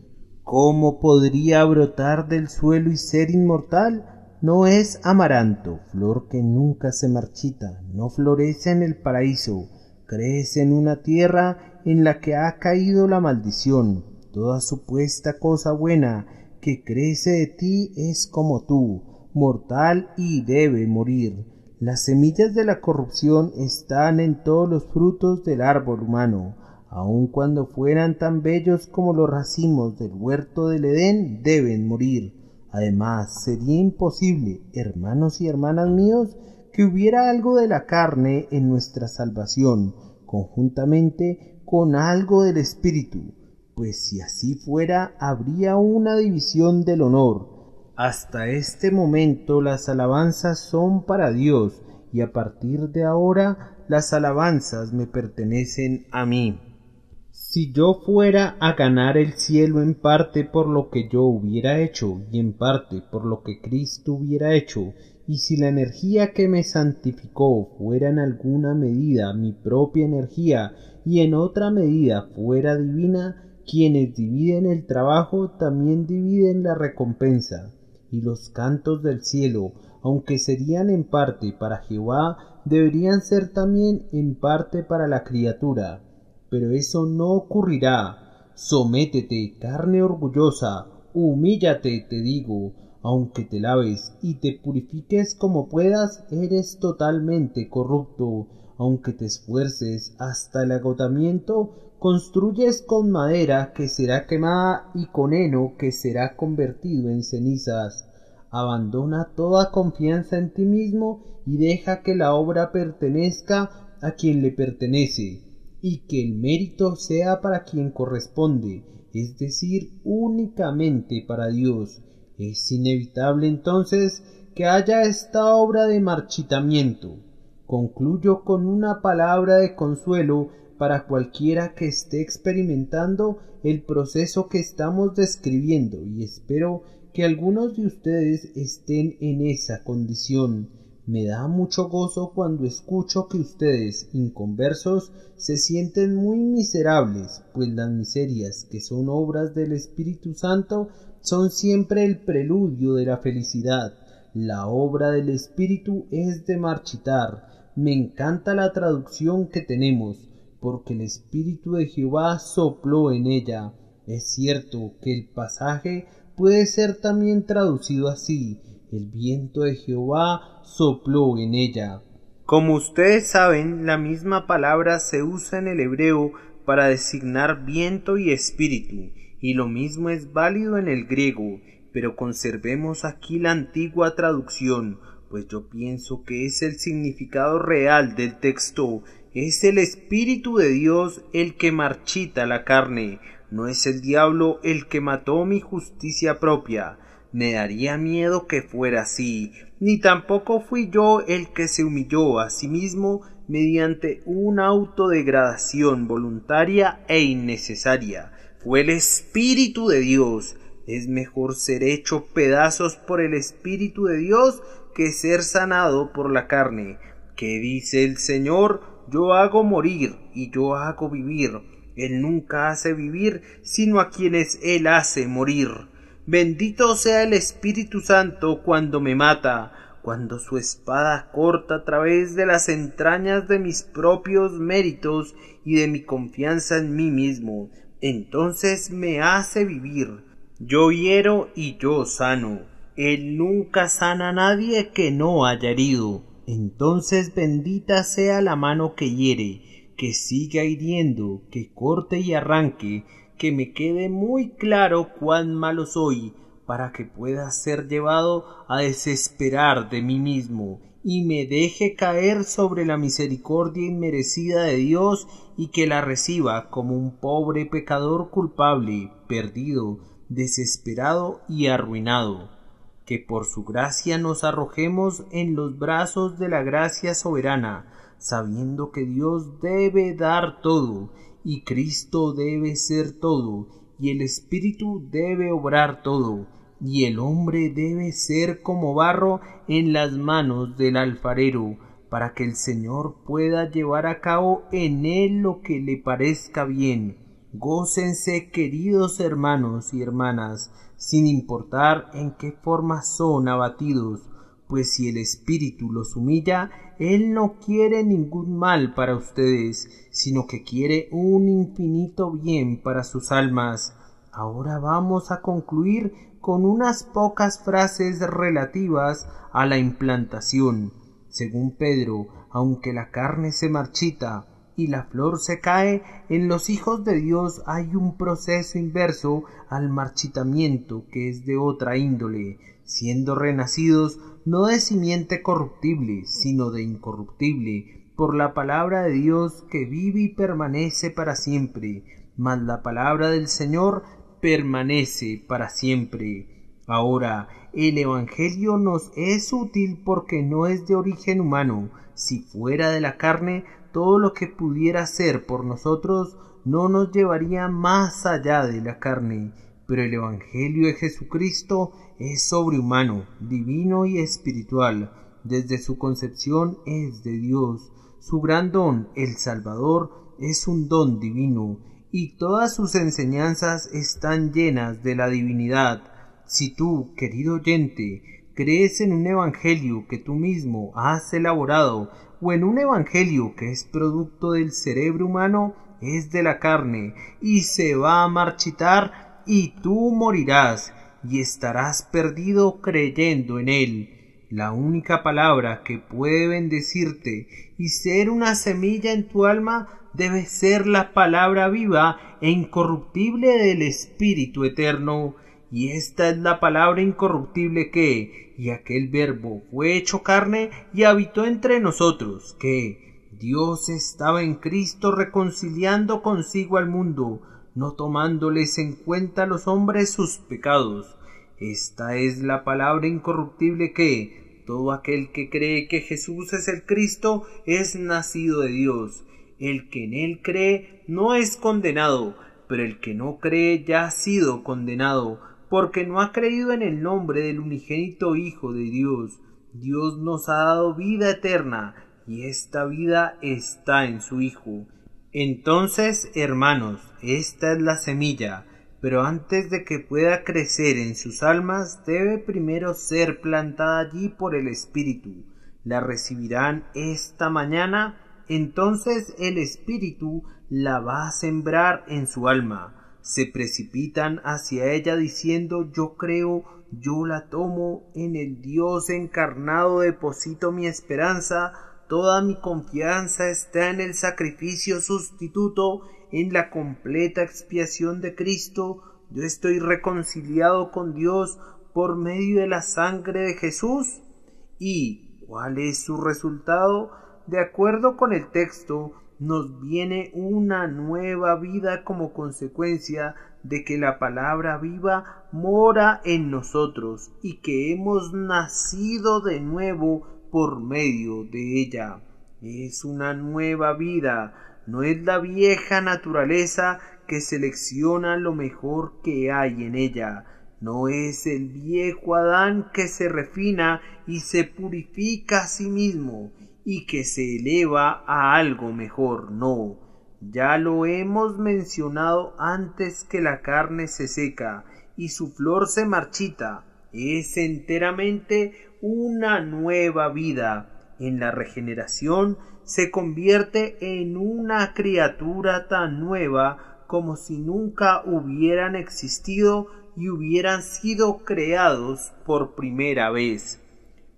Speaker 3: ¿Cómo podría brotar del suelo y ser inmortal? No es amaranto, flor que nunca se marchita, no florece en el paraíso, crece en una tierra en la que ha caído la maldición. Toda supuesta cosa buena que crece de ti es como tú, mortal y debe morir. Las semillas de la corrupción están en todos los frutos del árbol humano. Aun cuando fueran tan bellos como los racimos del huerto del Edén, deben morir. Además, sería imposible, hermanos y hermanas míos, que hubiera algo de la carne en nuestra salvación, conjuntamente con algo del Espíritu, pues si así fuera, habría una división del honor. Hasta este momento las alabanzas son para Dios, y a partir de ahora las alabanzas me pertenecen a mí. Si yo fuera a ganar el cielo en parte por lo que yo hubiera hecho y en parte por lo que Cristo hubiera hecho, y si la energía que me santificó fuera en alguna medida mi propia energía y en otra medida fuera divina, quienes dividen el trabajo también dividen la recompensa. Y los cantos del cielo, aunque serían en parte para Jehová, deberían ser también en parte para la criatura. Pero eso no ocurrirá. Sométete, carne orgullosa, humíllate, te digo, aunque te laves y te purifiques como puedas, eres totalmente corrupto. Aunque te esfuerces hasta el agotamiento, construyes con madera que será quemada y con heno que será convertido en cenizas. Abandona toda confianza en ti mismo y deja que la obra pertenezca a quien le pertenece, y que el mérito sea para quien corresponde, es decir, únicamente para Dios. Es inevitable entonces que haya esta obra de marchitamiento. Concluyo con una palabra de consuelo para cualquiera que esté experimentando el proceso que estamos describiendo, y espero que algunos de ustedes estén en esa condición. Me da mucho gozo cuando escucho que ustedes, inconversos, se sienten muy miserables, pues las miserias, que son obras del Espíritu Santo, son siempre el preludio de la felicidad. La obra del Espíritu es de marchitar. Me encanta la traducción que tenemos, porque el Espíritu de Jehová sopló en ella. Es cierto que el pasaje puede ser también traducido así: el viento de Jehová sopló en ella. Como ustedes saben, la misma palabra se usa en el hebreo para designar viento y espíritu, y lo mismo es válido en el griego, pero conservemos aquí la antigua traducción, pues yo pienso que es el significado real del texto. Es el Espíritu de Dios el que marchita la carne, no es el diablo el que mató mi justicia propia. Me daría miedo que fuera así, ni tampoco fui yo el que se humilló a sí mismo mediante una autodegradación voluntaria e innecesaria. Fue el Espíritu de Dios. Es mejor ser hecho pedazos por el Espíritu de Dios que ser sanado por la carne. ¿Qué dice el Señor? Yo hago morir y yo hago vivir. Él nunca hace vivir sino a quienes Él hace morir. Bendito sea el Espíritu Santo cuando me mata, cuando su espada corta a través de las entrañas de mis propios méritos y de mi confianza en mí mismo, entonces me hace vivir. Yo hiero y yo sano. Él nunca sana a nadie que no haya herido. Entonces bendita sea la mano que hiere, que siga hiriendo, que corte y arranque, que me quede muy claro cuán malo soy, para que pueda ser llevado a desesperar de mí mismo, y me deje caer sobre la misericordia inmerecida de Dios, y que la reciba como un pobre pecador culpable, perdido, desesperado y arruinado. Que por su gracia nos arrojemos en los brazos de la gracia soberana, sabiendo que Dios debe dar todo, y Cristo debe ser todo, y el Espíritu debe obrar todo, y el hombre debe ser como barro en las manos del alfarero, para que el Señor pueda llevar a cabo en él lo que le parezca bien. Gócense, queridos hermanos y hermanas, sin importar en qué forma son abatidos, pues si el Espíritu los humilla, Él no quiere ningún mal para ustedes, sino que quiere un infinito bien para sus almas. Ahora vamos a concluir con unas pocas frases relativas a la implantación. Según Pedro, aunque la carne se marchita y la flor se cae, en los hijos de Dios hay un proceso inverso al marchitamiento que es de otra índole, siendo renacidos no de simiente corruptible, sino de incorruptible, por la palabra de Dios que vive y permanece para siempre, mas la palabra del Señor permanece para siempre. Ahora, el Evangelio nos es útil porque no es de origen humano. Si fuera de la carne, todo lo que pudiera hacer por nosotros no nos llevaría más allá de la carne, pero el Evangelio de Jesucristo es sobrehumano, divino y espiritual. Desde su concepción es de Dios. Su gran don, el Salvador, es un don divino, y todas sus enseñanzas están llenas de la divinidad. Si tú, querido oyente, crees en un evangelio que tú mismo has elaborado, o en un evangelio que es producto del cerebro humano, es de la carne, y se va a marchitar, y tú morirás, y estarás perdido creyendo en él. La única palabra que puede bendecirte y ser una semilla en tu alma debe ser la palabra viva e incorruptible del Espíritu eterno. Y esta es la palabra incorruptible que, y aquel verbo fue hecho carne y habitó entre nosotros, que Dios estaba en Cristo reconciliando consigo al mundo, no tomándoles en cuenta a los hombres sus pecados. Esta es la palabra incorruptible que, todo aquel que cree que Jesús es el Cristo es nacido de Dios. El que en él cree no es condenado, pero el que no cree ya ha sido condenado, porque no ha creído en el nombre del unigénito Hijo de Dios. Dios nos ha dado vida eterna, y esta vida está en su Hijo. Entonces, hermanos, esta es la semilla, pero antes de que pueda crecer en sus almas, debe primero ser plantada allí por el Espíritu. La recibirán esta mañana, entonces el Espíritu la va a sembrar en su alma. Se precipitan hacia ella diciendo: yo creo, yo la tomo, en el Dios encarnado deposito mi esperanza, toda mi confianza está en el sacrificio sustituto, en la completa expiación de Cristo. Yo estoy reconciliado con Dios por medio de la sangre de Jesús. ¿Y cuál es su resultado? De acuerdo con el texto, nos viene una nueva vida como consecuencia de que la palabra viva mora en nosotros y que hemos nacido de nuevo por medio de ella. Es una nueva vida, no es la vieja naturaleza que selecciona lo mejor que hay en ella. No es el viejo Adán que se refina y se purifica a sí mismo y que se eleva a algo mejor, no. Ya lo hemos mencionado antes que la carne se seca y su flor se marchita. Es enteramente una nueva vida. En la regeneración se convierte en una criatura tan nueva como si nunca hubieran existido y hubieran sido creados por primera vez.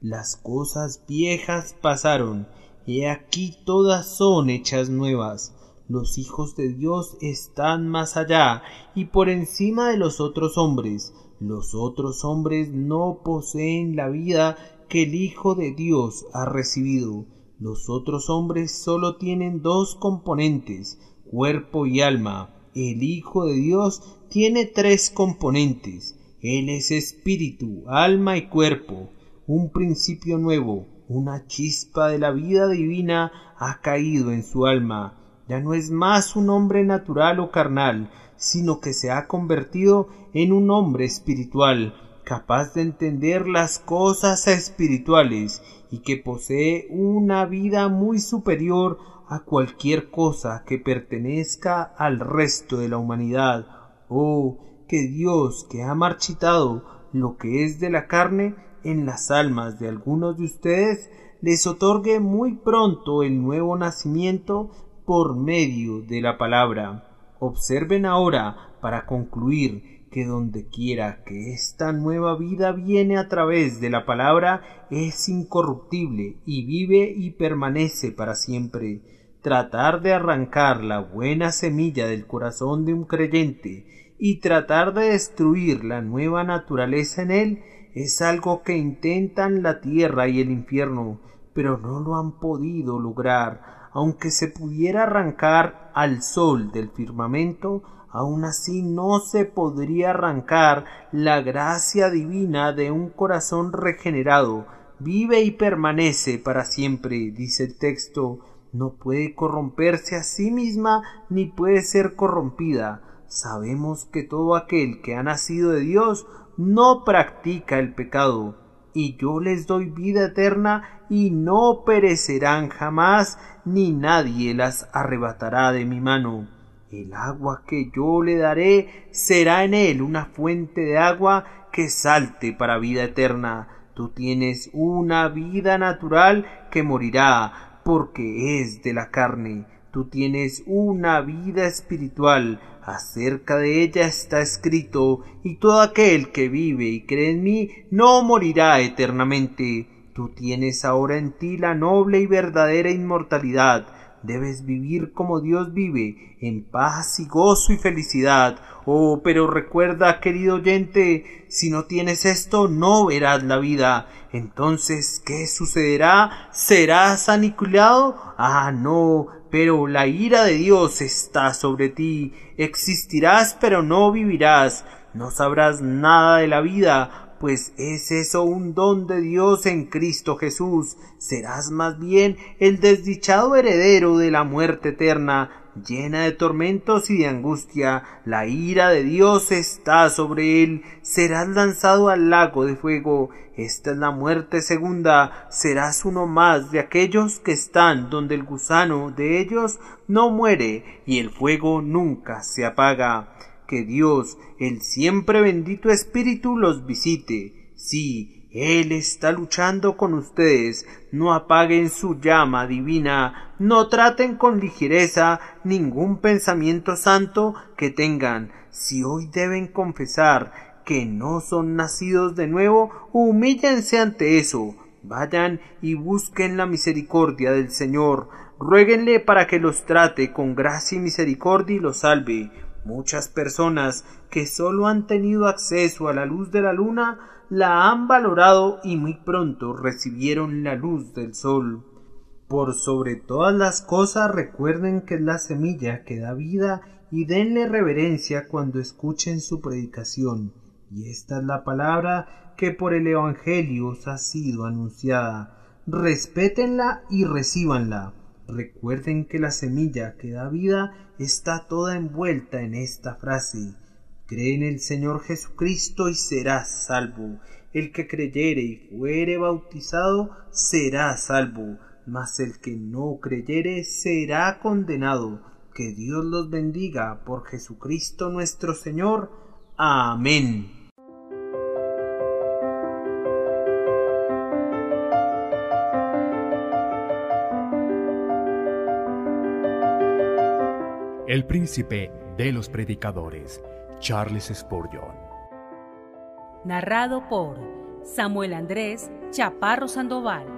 Speaker 3: Las cosas viejas pasaron, he aquí todas son hechas nuevas. Los hijos de Dios están más allá y por encima de los otros hombres. Los otros hombres no poseen la vida que el Hijo de Dios ha recibido. Los otros hombres solo tienen dos componentes, cuerpo y alma. El Hijo de Dios tiene tres componentes. Él es espíritu, alma y cuerpo. Un principio nuevo, una chispa de la vida divina ha caído en su alma. Ya no es más un hombre natural o carnal, sino que se ha convertido en un hombre espiritual, capaz de entender las cosas espirituales y que posee una vida muy superior a cualquier cosa que pertenezca al resto de la humanidad. Oh, que Dios, que ha marchitado lo que es de la carne en las almas de algunos de ustedes, les otorgue muy pronto el nuevo nacimiento por medio de la palabra. Observen ahora, para concluir, que donde quiera que esta nueva vida viene a través de la palabra, es incorruptible y vive y permanece para siempre. Tratar de arrancar la buena semilla del corazón de un creyente y tratar de destruir la nueva naturaleza en él es algo que intentan la tierra y el infierno, pero no lo han podido lograr. Aunque se pudiera arrancar al sol del firmamento, aún así no se podría arrancar la gracia divina de un corazón regenerado. Vive y permanece para siempre, dice el texto. No puede corromperse a sí misma ni puede ser corrompida. Sabemos que todo aquel que ha nacido de Dios no practica el pecado. Y yo les doy vida eterna y no perecerán jamás, ni nadie las arrebatará de mi mano. El agua que yo le daré será en él una fuente de agua que salte para vida eterna. Tú tienes una vida natural que morirá porque es de la carne. Tú tienes una vida espiritual. Acerca de ella está escrito, y todo aquel que vive y cree en mí no morirá eternamente. Tú tienes ahora en ti la noble y verdadera inmortalidad. Debes vivir como Dios vive, en paz y gozo y felicidad. Oh, pero recuerda, querido oyente, si no tienes esto, no verás la vida. Entonces, ¿qué sucederá? ¿Serás aniquilado? Ah, no, pero la ira de Dios está sobre ti. Existirás, pero no vivirás. No sabrás nada de la vida, pues es eso un don de Dios en Cristo Jesús. Serás más bien el desdichado heredero de la muerte eterna, llena de tormentos y de angustia. La ira de Dios está sobre él. Serás lanzado al lago de fuego. Esta es la muerte segunda. Serás uno más de aquellos que están donde el gusano de ellos no muere y el fuego nunca se apaga. Que Dios, el siempre bendito Espíritu, los visite. Sí, Él está luchando con ustedes. No apaguen su llama divina. No traten con ligereza ningún pensamiento santo que tengan. Si hoy deben confesar que no son nacidos de nuevo, humíllense ante eso. Vayan y busquen la misericordia del Señor. Ruéguenle para que los trate con gracia y misericordia y los salve. Muchas personas que solo han tenido acceso a la luz de la luna la han valorado y muy pronto recibieron la luz del sol. Por sobre todas las cosas recuerden que es la semilla que da vida y denle reverencia cuando escuchen su predicación. Y esta es la palabra que por el Evangelio os ha sido anunciada. Respétenla y recíbanla. Recuerden que la semilla que da vida está toda envuelta en esta frase. Cree en el Señor Jesucristo y serás salvo. El que creyere y fuere bautizado será salvo, mas el que no creyere será condenado. Que Dios los bendiga por Jesucristo nuestro Señor. Amén.
Speaker 1: El príncipe de los predicadores, Charles Spurgeon.
Speaker 2: Narrado por Samuel Andrés Chaparro Sandoval.